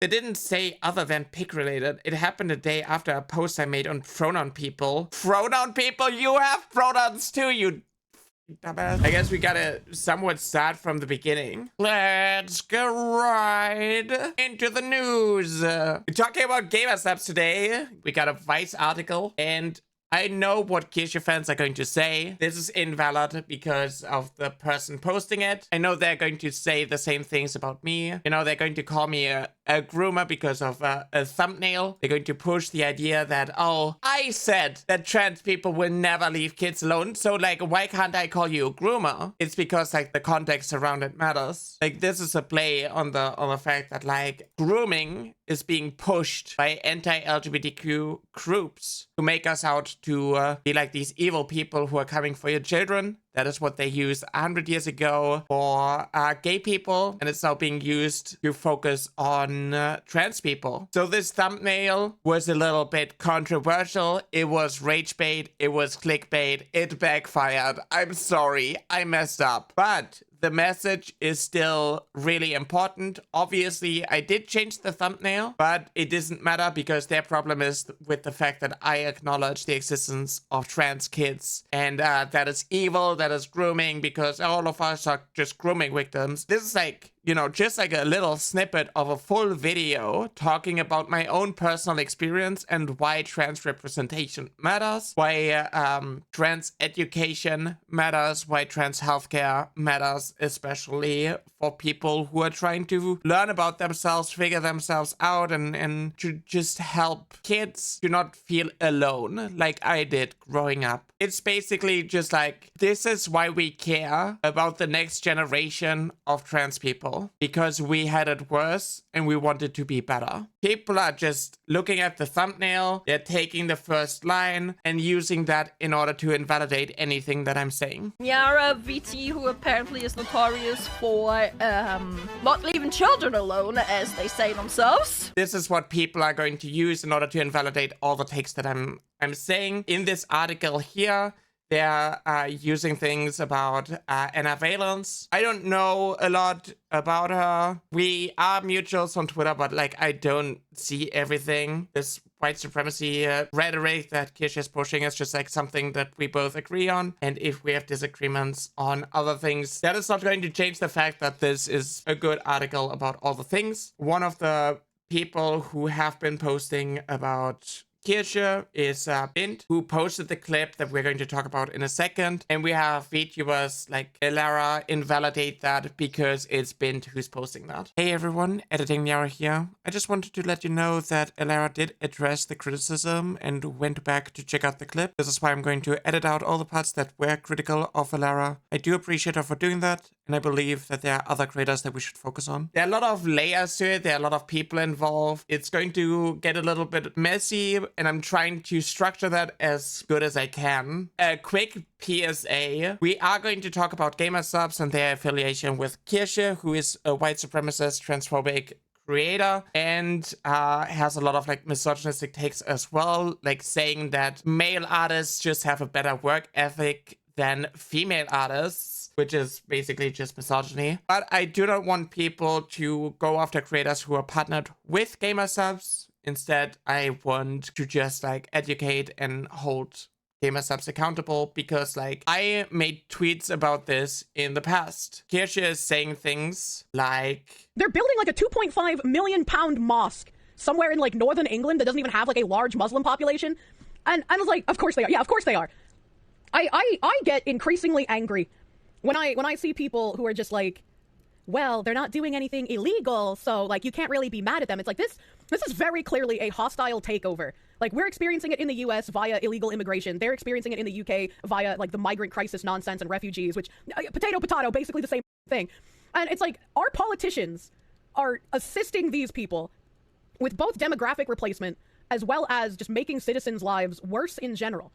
They didn't say other than pig related. It happened a day after a post I made on pronoun people. Pronoun people? You have pronouns too, you dumbass. I guess we gotta somewhat start from the beginning. Let's go right into the news. We're talking about GamerSupps today. We got a Vice article, and I know what Kirsche fans are going to say. This is invalid because of the person posting it. I know they're going to say the same things about me. You know, they're going to call me a groomer because of a thumbnail. They're going to push the idea that, oh, I said that trans people will never leave kids alone. So, like, why can't I call you a groomer? It's because, like, the context around it matters. Like, this is a play on the fact that, like, grooming is being pushed by anti-LGBTQ groups to make us out to be like these evil people who are coming for your children. That is what they used 100 years ago for gay people, and it's now being used to focus on trans people. So this thumbnail was a little bit controversial. It was rage bait. It was clickbait. It backfired. I'm sorry. I messed up. But the message is still really important. Obviously, I did change the thumbnail, but it doesn't matter because their problem is with the fact that I acknowledge the existence of trans kids. And that is evil, that is grooming, because all of us are just grooming victims. This is like, you know, just like a little snippet of a full video talking about my own personal experience and why trans representation matters, why trans education matters, why trans healthcare matters, especially for people who are trying to learn about themselves, figure themselves out, and to just help kids to not feel alone like I did growing up. It's basically just like, this is why we care about the next generation of trans people, because we had it worse and we wanted to be better. People are just looking at the thumbnail, they're taking the first line and using that in order to invalidate anything that I'm saying. Yara VT, who apparently is notorious for not leaving children alone, as they say themselves. This is what people are going to use in order to invalidate all the takes that I'm saying. In this article here, they're using things about Ana Valens. I don't know a lot about her. We are mutuals on Twitter, but like I don't see everything. This white supremacy rhetoric that Kirsche is pushing is just like something that we both agree on. And if we have disagreements on other things, that is not going to change the fact that this is a good article about all the things. One of the people who have been posting about Kirsche is Bint, who posted the clip that we're going to talk about in a second. And we have VTubers like Elara invalidate that because it's Bint who's posting that. Hey everyone, Editing Yara here. I just wanted to let you know that Elara did address the criticism and went back to check out the clip. This is why I'm going to edit out all the parts that were critical of Elara. I do appreciate her for doing that, and I believe that there are other creators that we should focus on. There are a lot of layers to it. There are a lot of people involved. It's going to get a little bit messy, and I'm trying to structure that as good as I can. A quick PSA. We are going to talk about GamerSupps and their affiliation with Kirsche, who is a white supremacist, transphobic creator, and has a lot of like misogynistic takes as well, like saying that male artists just have a better work ethic than female artists, which is basically just misogyny. But I do not want people to go after creators who are partnered with GamerSupps. Instead, I want to just like educate and hold GamerSupps accountable, because like I made tweets about this in the past. Kirsche is saying things like, they're building like a 2.5 million pound mosque somewhere in like northern England that doesn't even have like a large Muslim population. And I was like, of course they are. Yeah, of course they are. I get increasingly angry when I see people who are just like, well, they're not doing anything illegal, so like you can't really be mad at them. It's like this is very clearly a hostile takeover. Like, we're experiencing it in the US via illegal immigration. They're experiencing it in the UK via like the migrant crisis nonsense and refugees, which potato, basically the same thing. And it's like our politicians are assisting these people with both demographic replacement as well as just making citizens' lives worse in general.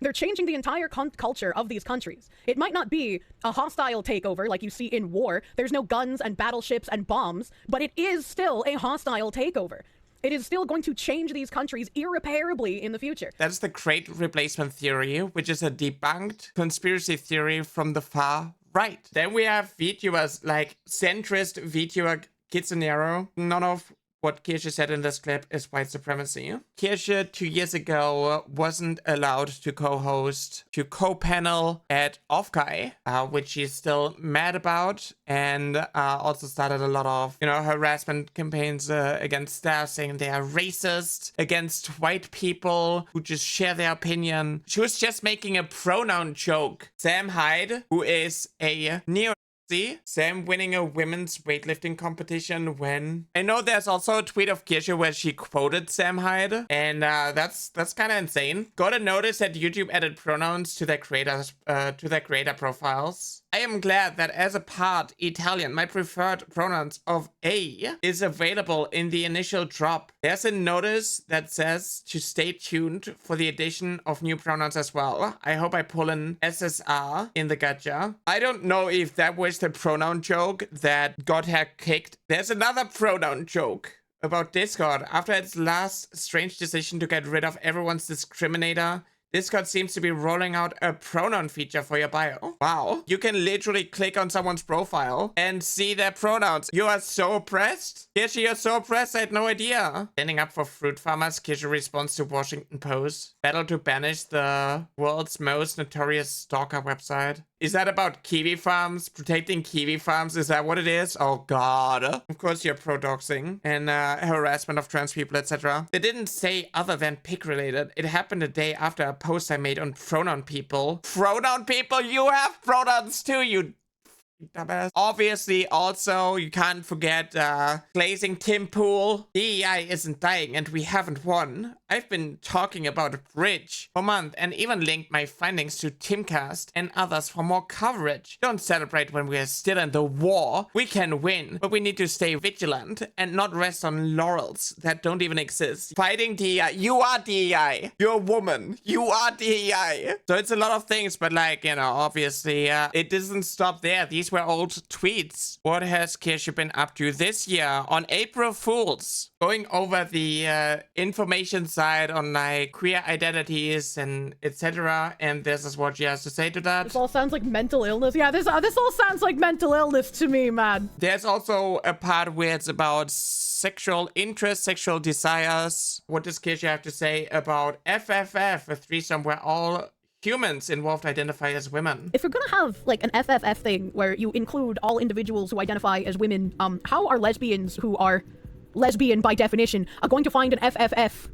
They're changing the entire culture of these countries. It might not be a hostile takeover like you see in war. There's no guns and battleships and bombs, but it is still a hostile takeover. It is still going to change these countries irreparably in the future. That's the Great Replacement Theory, which is a debunked conspiracy theory from the far right. Then we have VTubers like centrist VTuber Kitsunero. None of what Kirsche said in this clip is white supremacy. Kirsche 2 years ago wasn't allowed to co-panel at OffKai, which she's still mad about, and also started a lot of, harassment campaigns against staff, saying they are racist, against white people who just share their opinion. She was just making a pronoun joke. Sam Hyde, who is a neo Sam winning a women's weightlifting competition when... I know there's also a tweet of Kirsche where she quoted Sam Hyde, and that's kind of insane. Got a notice that YouTube added pronouns to their creator profiles. I am glad that as a part Italian, my preferred pronouns of A is available in the initial drop. There's a notice that says to stay tuned for the addition of new pronouns as well. I hope I pull an SSR in the gacha. I don't know if that was the pronoun joke that got her kicked. There's another pronoun joke about Discord. After its last strange decision to get rid of everyone's discriminator, Discord seems to be rolling out a pronoun feature for your bio. Wow. You can literally click on someone's profile and see their pronouns. You are so oppressed? Kirsche, you're so oppressed, I had no idea. Standing up for fruit farmers, Kirsche responds to Washington Post. Battle to banish the world's most notorious stalker website. Is that about kiwi farms? Protecting kiwi farms? Is that what it is? Oh god. Of course you're pro-doxing and harassment of trans people, etc. They didn't say other than pig related. It happened a day after a post I made on pronoun people. Pronoun people? You have pronouns too, you dumbass. Obviously, also, you can't forget glazing Tim Pool. DEI isn't dying and we haven't won. I've been talking about a bridge for months and even linked my findings to Timcast and others for more coverage. Don't celebrate when we're still in the war. We can win, but we need to stay vigilant and not rest on laurels that don't even exist. Fighting DEI. You are DEI. You're a woman. You are DEI. So it's a lot of things, but like, obviously, it doesn't stop there. These were old tweets. What has Kirsche been up to this year on April Fools? Going over the information side on like queer identities and etc. And this is what she has to say to that. This all sounds like mental illness. Yeah, this all sounds like mental illness to me, man. There's also a part where it's about sexual interest, sexual desires. What does Kirsche have to say about FFF, a threesome where all humans involved identify as women? If you're gonna have like an FFF thing where you include all individuals who identify as women, how are lesbians who are lesbian by definition are going to find an FFF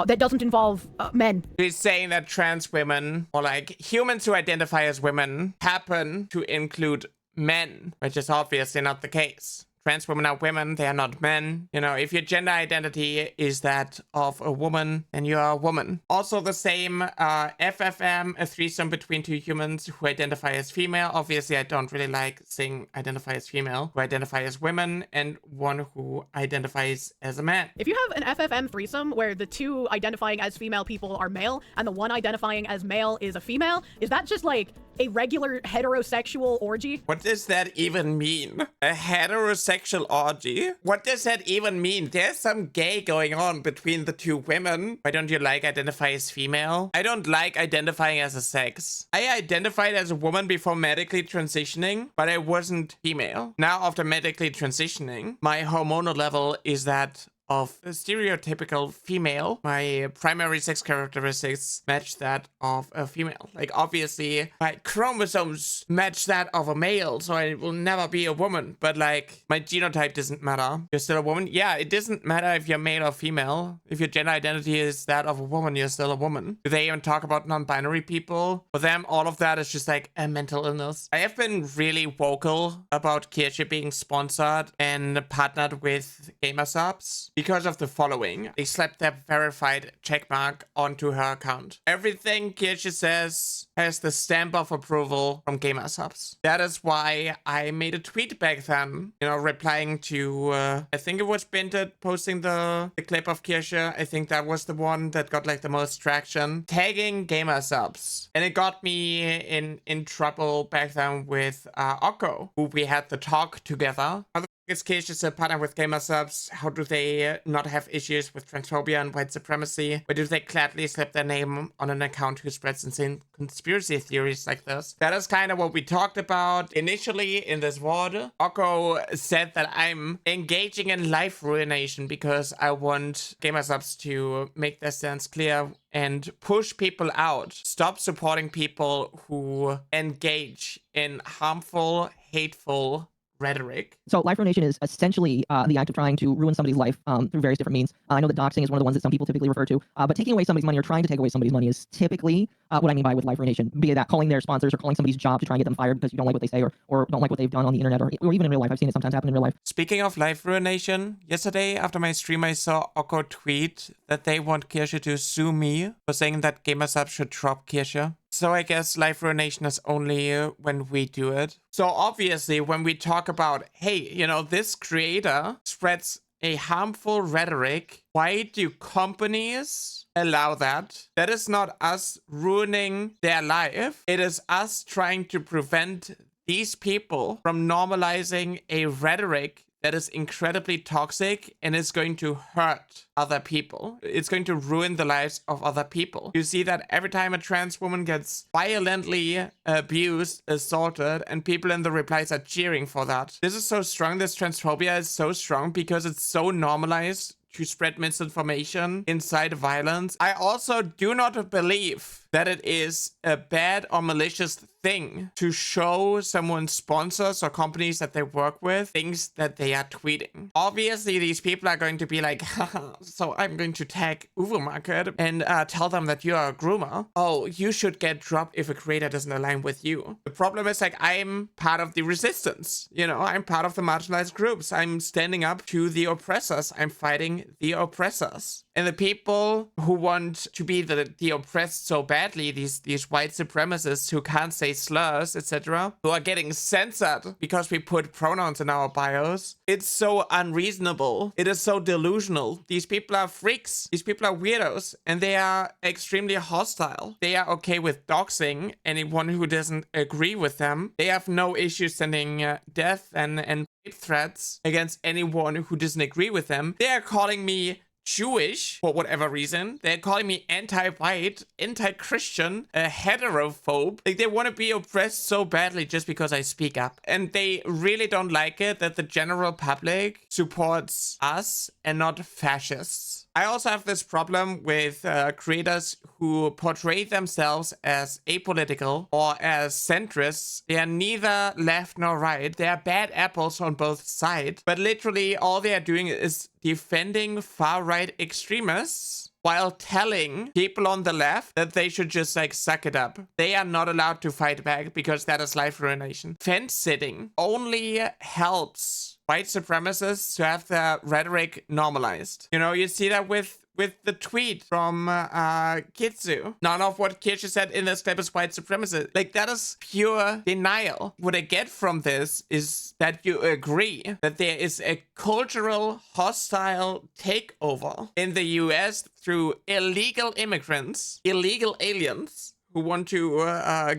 that doesn't involve men? He's saying that trans women, or like humans who identify as women, happen to include men, which is obviously not the case. Trans women are women, they are not men. If your gender identity is that of a woman, then you are a woman. Also the same FFM, a threesome between two humans who identify as female. Obviously, I don't really like saying identify as female, who identify as women, and one who identifies as a man. If you have an FFM threesome where the two identifying as female people are male and the one identifying as male is a female, is that just like a regular heterosexual orgy? What does that even mean? A heterosexual orgy? What does that even mean? There's some gay going on between the two women. Why don't you like identify as female? I don't like identifying as a sex. I identified as a woman before medically transitioning, but I wasn't female. Now after medically transitioning, my hormonal level is that of a stereotypical female. My primary sex characteristics match that of a female. Like, obviously, my chromosomes match that of a male, so I will never be a woman. But, like, my genotype doesn't matter. You're still a woman? Yeah, it doesn't matter if you're male or female. If your gender identity is that of a woman, you're still a woman. Do they even talk about non-binary people? For them, all of that is just, like, a mental illness. I have been really vocal about Kirsche being sponsored and partnered with GamerSupps because of the following. They slapped their verified checkmark onto her account. Everything Kirsche says has the stamp of approval from GamerSupps. That is why I made a tweet back then, replying to, I think it was Binted posting the clip of Kirsche. I think that was the one that got like the most traction, tagging GamerSupps. And it got me in trouble back then with Okko, who we had the talk together. Is Kirsche a partner with GamerSupps? How do they not have issues with transphobia and white supremacy? Or do they gladly slip their name on an account who spreads insane conspiracy theories like this? That is kind of what we talked about initially in this VOD. OffKai said that I'm engaging in life ruination because I want GamerSupps to make their stance clear and push people out. Stop supporting people who engage in harmful, hateful rhetoric. So life ruination is essentially the act of trying to ruin somebody's life through various different means. I know that doxing is one of the ones that some people typically refer to, but taking away somebody's money or trying to take away somebody's money is typically what I mean by with life ruination, be that calling their sponsors or calling somebody's job to try and get them fired because you don't like what they say or don't like what they've done on the internet or even in real life. I've seen it sometimes happen in real life. Speaking of life ruination, yesterday after my stream I saw OffKai tweet that they want Kirsche to sue me for saying that GamerSupps should drop Kirsche. So I guess life ruination is only when we do it. So obviously when we talk about, hey, you know, this creator spreads a harmful rhetoric, why do companies allow that? That is not us ruining their life. It is us trying to prevent these people from normalizing a rhetoric that is incredibly toxic and is going to hurt other people. It's going to ruin the lives of other people. You see that every time a trans woman gets violently abused, assaulted, and people in the replies are cheering for that. This is so strong. This transphobia is so strong because it's so normalized to spread misinformation, incite violence. I also do not believe that it is a bad or malicious thing to show someone's sponsors or companies that they work with things that they are tweeting. Obviously, these people are going to be like, haha, so I'm going to tag Hewwo Market and tell them that you are a groomer. Oh, you should get dropped if a creator doesn't align with you. The problem is, like, I'm part of the resistance. You know, I'm part of the marginalized groups. I'm standing up to the oppressors. I'm fighting the oppressors. And the people who want to be the oppressed so badly, these white supremacists who can't say slurs, etc., who are getting censored because we put pronouns in our bios, it's so unreasonable. It is so delusional. These people are freaks. These people are weirdos. And they are extremely hostile. They are okay with doxing anyone who doesn't agree with them. They have no issue sending death and rape threats against anyone who doesn't agree with them. They are calling me Jewish for whatever reason. They're calling me anti-white, anti-Christian, a heterophobe. Like, they want to be oppressed so badly just because I speak up. And they really don't like it that the general public supports us and not fascists. I also have this problem with creators who portray themselves as apolitical or as centrists. They are neither left nor right. They are bad apples on both sides. But literally all they are doing is defending far-right extremists while telling people on the left that they should just, like, suck it up. They are not allowed to fight back because that is life ruination. Fence sitting only helps white supremacists to have their rhetoric normalized. You know, you see that with the tweet from Kitsu. None of what Kirsche said in this clip is white supremacist. Like, that is pure denial. What I get from this is that you agree that there is a cultural hostile takeover in the US through illegal immigrants, illegal aliens who want to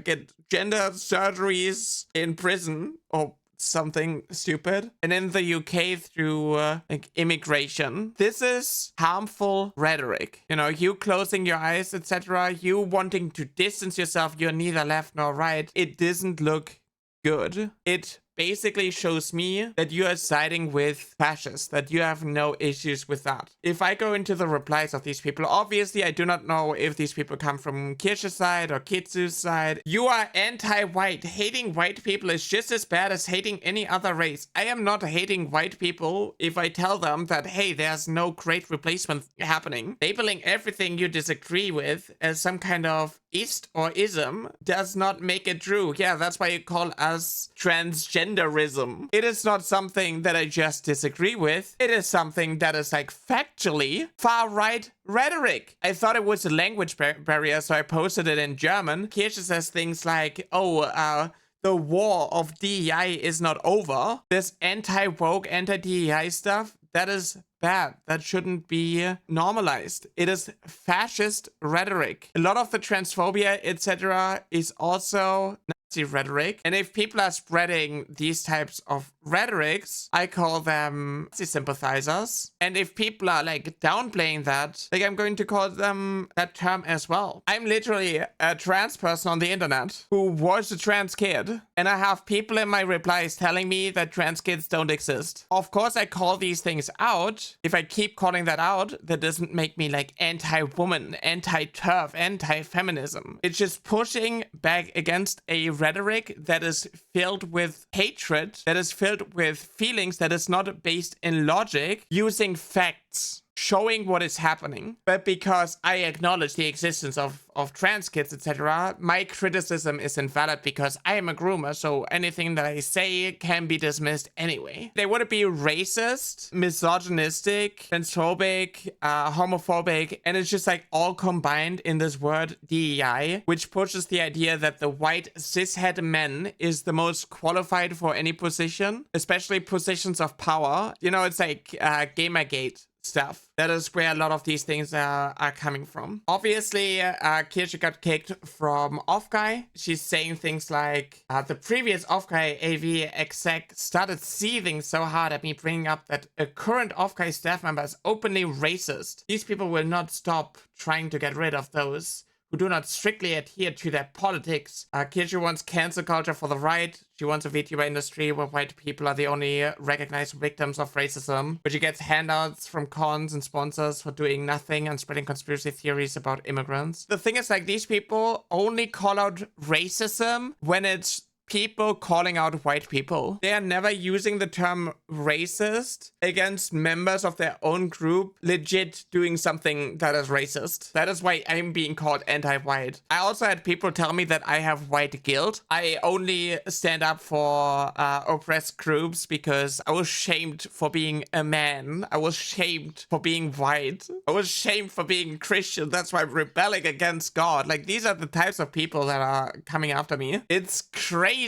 get gender surgeries in prison or something stupid, and in the UK through like immigration. This is harmful rhetoric. You know, you closing your eyes, etc., you wanting to distance yourself, you're neither left nor right. It doesn't look good. It basically shows me that you are siding with fascists, that you have no issues with that. If I go into the replies of these people, obviously I do not know if these people come from Kirsche's side or Kitsu's side. You are anti-white. Hating white people is just as bad as hating any other race. I am not hating white people if I tell them that, hey, there's no great replacement happening. Labeling everything you disagree with as some kind of ist or ism does not make it true. Yeah, that's why you call us transgenderism. It is not something that I just disagree with. It is something that is, like, factually far-right rhetoric. I thought it was a language barrier, so I posted it in German. Kirsche says things like, oh, the war of DEI is not over. This anti-woke, anti-DEI stuff, that is bad. That shouldn't be normalized. It is fascist rhetoric. A lot of the transphobia, etc., is also rhetoric. And if people are spreading these types of rhetorics, I call them sympathizers. And if people are like downplaying that, like I'm going to call them that term as well. I'm literally a trans person on the internet who was a trans kid. And I have people in my replies telling me that trans kids don't exist. Of course, I call these things out. If I keep calling that out, that doesn't make me like anti-woman, anti-turf, anti-feminism. It's just pushing back against a rhetoric that is filled with hatred, that is filled with feelings, that is not based in logic, using facts, showing what is happening. But because I acknowledge the existence of trans kids, etc., my criticism is invalid because I am a groomer, so anything that I say can be dismissed anyway. They want to be racist, misogynistic, transphobic, homophobic, and it's just like all combined in this word DEI, which pushes the idea that the white cishet men is the most qualified for any position, especially positions of power. You know, it's like Gamergate stuff. That is where a lot of these things are coming from. Obviously, Kirsche got kicked from OffKai. She's saying things like, the previous OffKai AV exec started seething so hard at me bringing up that a current OffKai staff member is openly racist. These people will not stop trying to get rid of those who do not strictly adhere to their politics. Kirsche wants cancel culture for the right. She wants a VTuber industry where white people are the only recognized victims of racism, but she gets handouts from cons and sponsors for doing nothing and spreading conspiracy theories about immigrants. The thing is, like, these people only call out racism when it's people calling out white people. They are never using the term racist against members of their own group legit doing something that is racist. That is why I'm being called anti-white. I also had people tell me that I have white guilt. I only stand up for oppressed groups because I was shamed for being a man. I was shamed for being white. I was shamed for being Christian. That's why I'm rebelling against God. Like, these are the types of people that are coming after me. It's crazy.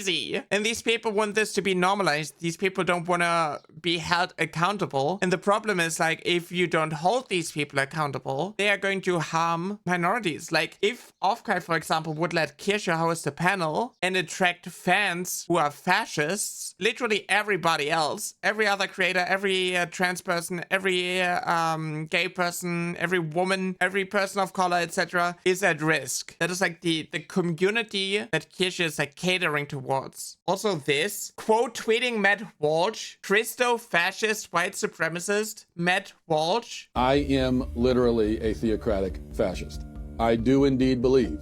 And these people want this to be normalized. These people don't want to be held accountable. And the problem is, like, if you don't hold these people accountable, they are going to harm minorities. Like, if OffKai, for example, would let Kirsche host a panel and attract fans who are fascists, literally everybody else, every other creator, every trans person, every gay person, every woman, every person of color, etc., is at risk. That is like the community that Kirsche is like catering towards. Also this, quote tweeting Matt Walsh, Christo-fascist white supremacist Matt Walsh. I am literally a theocratic fascist. I do indeed believe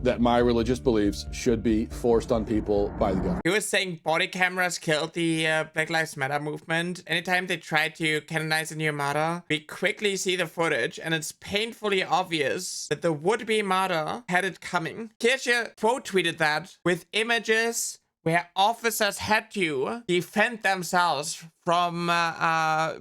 that my religious beliefs should be forced on people by the government. He was saying body cameras killed the Black Lives Matter movement. Anytime they try to canonize a new martyr, we quickly see the footage and it's painfully obvious that the would-be martyr had it coming. Kirsche quote tweeted that with images where officers had to defend themselves from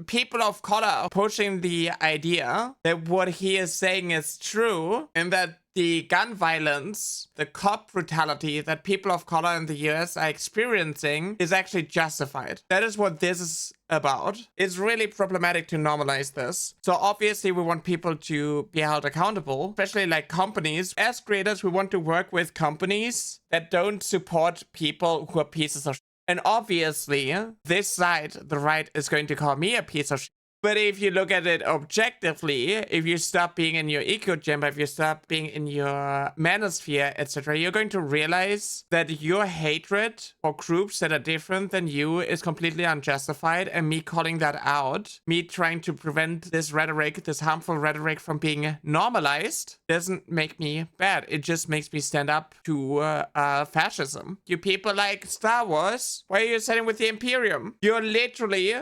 people of color pushing the idea that what he is saying is true and that the gun violence, the cop brutality that people of color in the US are experiencing is actually justified. That is what this is about. It's really problematic to normalize this. So obviously we want people to be held accountable, especially like companies. As creators, we want to work with companies that don't support people who are pieces of shit. And obviously, this side, the right, is going to call me a piece of shit. But if you look at it objectively, if you stop being in your echo chamber, if you stop being in your manosphere, etc., you're going to realize that your hatred for groups that are different than you is completely unjustified. And me calling that out, me trying to prevent this rhetoric, this harmful rhetoric from being normalized, doesn't make me bad. It just makes me stand up to fascism. You people like Star Wars, why are you siding with the Imperium? You're literally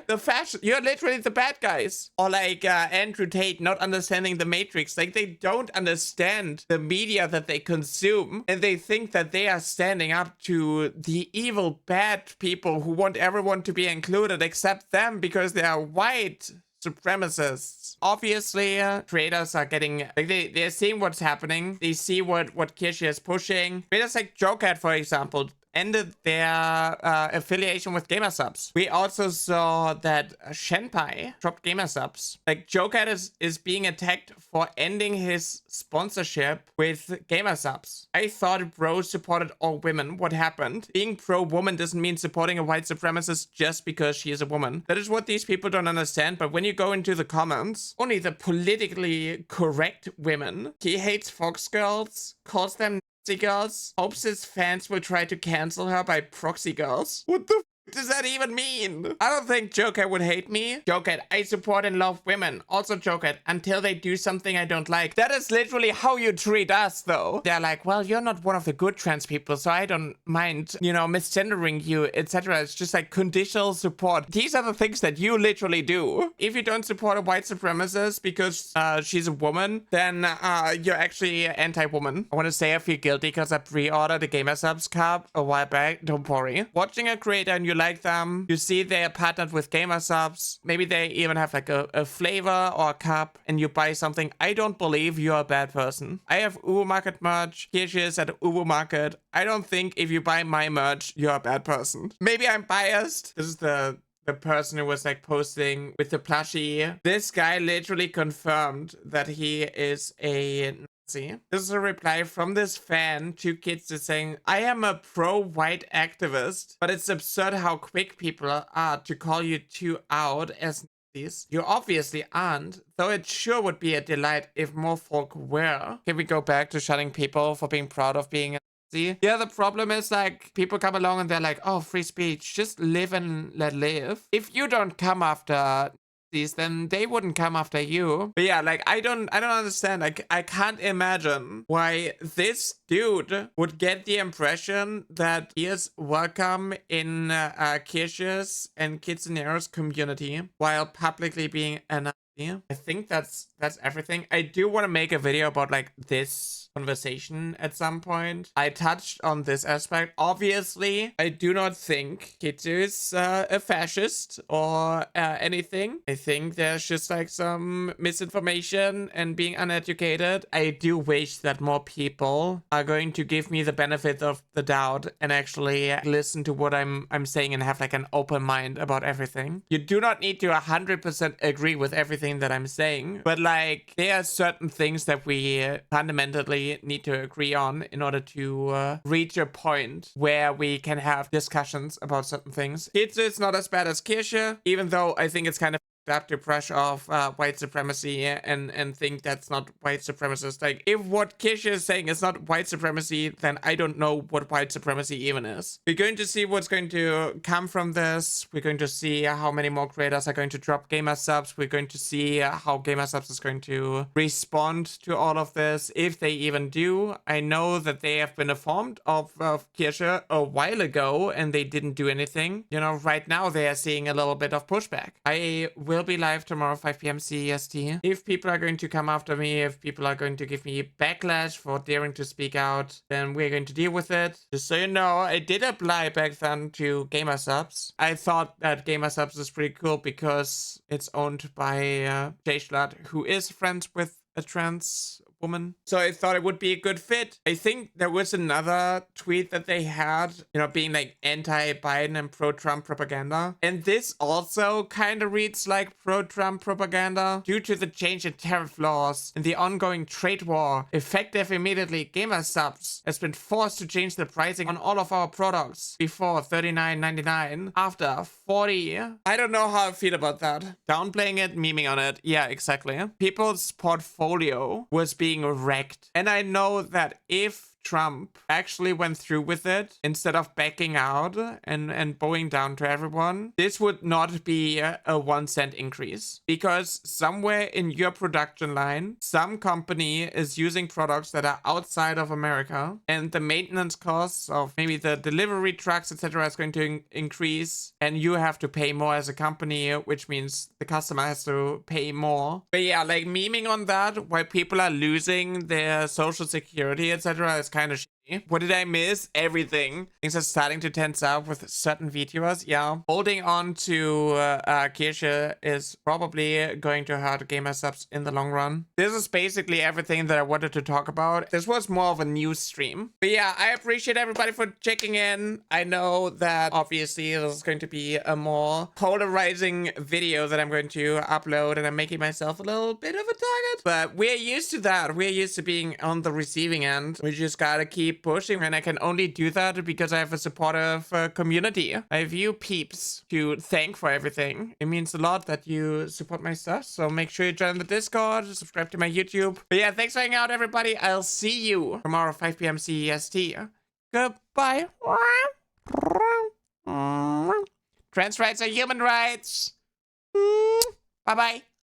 you're literally the bad guy. Or like Andrew Tate not understanding the Matrix. Like, they don't understand the media that they consume and they think that they are standing up to the evil bad people who want everyone to be included except them because they are white supremacists. Obviously, creators are getting, like, they're seeing what's happening. They see what Kirsche is pushing. Creators like Jokat, for example, ended their affiliation with GamerSupps. We also saw that Shenpai dropped GamerSupps. Like, JoeCat is being attacked for ending his sponsorship with GamerSupps. I thought bro supported all women. What happened? Being pro-woman doesn't mean supporting a white supremacist just because she is a woman. That is what these people don't understand. But when you go into the comments, only the politically correct women. He hates Fox girls, calls them Nazi girls, hopes his fans will try to cancel her by proxy girls. What the does that even mean? I don't think JoeCat would hate me. JoeCat, I support and love women. Also JoeCat, until they do something I don't like. That is literally how you treat us, though. They're like, well, you're not one of the good trans people, so I don't mind, you know, misgendering you, etc. It's just like conditional support. These are the things that you literally do. If you don't support a white supremacist because she's a woman, then you're actually anti-woman. I want to say I feel guilty because I pre-ordered a GamerSupps cup a while back. Don't worry. Watching a creator and you like them, you see they're partnered with GamerSupps, maybe they even have like a flavor or a cup, and you buy something, I don't believe you're a bad person. I have Hewwo Market merch. Kirsche is at Hewwo Market. I don't think if you buy my merch, you're a bad person. Maybe I'm biased. This is the person who was like posting with the plushie. This guy literally confirmed that he is a Nazi. This is a reply from this fan to kids saying, I am a pro-white activist, but it's absurd how quick people are to call you two out as Nazis. You obviously aren't, though it sure would be a delight if more folk were. Can we go back to shutting people for being proud of being a Nazi? Yeah, the problem is like people come along and they're like, oh, free speech, just live and let live. If you don't come after then they wouldn't come after you. But yeah, like I don't understand. Like I can't imagine why this dude would get the impression that he is welcome in Kirsche's and Kitsunero's community while publicly being a Nazi. I think that's everything. I do want to make a video about like this conversation at some point. I touched on this aspect. Obviously, I do not think Kitsu is a fascist or anything. I think there's just like some misinformation and being uneducated. I do wish that more people are going to give me the benefit of the doubt and actually listen to what I'm saying and have like an open mind about everything. You do not need to 100% agree with everything that I'm saying, but like there are certain things that we fundamentally need to agree on in order to reach a point where we can have discussions about certain things. It's not as bad as Kirsche, even though I think it's kind of up to brush off white supremacy and think that's not white supremacist. Like, if what Kirsche is saying is not white supremacy, then I don't know what white supremacy even is. We're going to see what's going to come from this. We're going to see how many more creators are going to drop GamerSupps. We're going to see how GamerSupps is going to respond to all of this, if they even do. I know that they have been informed of Kirsche a while ago and they didn't do anything. You know, right now they are seeing a little bit of pushback. I will be live tomorrow 5 p.m. CEST. If people are going to come after me, if people are going to give me backlash for daring to speak out, then we're going to deal with it. Just so you know, I did apply back then to GamerSupps. I thought that GamerSupps is pretty cool because it's owned by Jay Schlatt, who is friends with a trans woman. So I thought it would be a good fit. I think there was another tweet that they had, you know, being like anti-Biden and pro-Trump propaganda. And this also kind of reads like pro-Trump propaganda. Due to the change in tariff laws and the ongoing trade war, effective immediately, GamerSupps has been forced to change the pricing on all of our products. Before $39.99, after $40. I don't know how I feel about that. Downplaying it, memeing on it. Yeah, exactly. People's portfolio was being wrecked. And I know that if Trump actually went through with it instead of backing out and bowing down to everyone, this would not be a 1 cent increase, because somewhere in your production line some company is using products that are outside of America, and the maintenance costs of maybe the delivery trucks, etc., is going to increase, and you have to pay more as a company, which means the customer has to pay more. But yeah, like memeing on that while people are losing their social security, etc., is kind of shitty. What did I miss? Everything. Things are starting to tense up with certain VTubers. Yeah. Holding on to Kirsche is probably going to hurt GamerSupps in the long run. This is basically everything that I wanted to talk about. This was more of a news stream. But yeah, I appreciate everybody for checking in. I know that obviously this is going to be a more polarizing video that I'm going to upload, and I'm making myself a little bit of a target. But we're used to that. We're used to being on the receiving end. We just gotta keep pushing, and I can only do that because I have a supportive community. I have you peeps to thank for everything. It means a lot that you support my stuff, so make sure you join the Discord, subscribe to my YouTube. But yeah, thanks for hanging out, everybody. I'll see you tomorrow, 5 p.m. CEST. Goodbye. Trans rights are human rights. Bye-bye.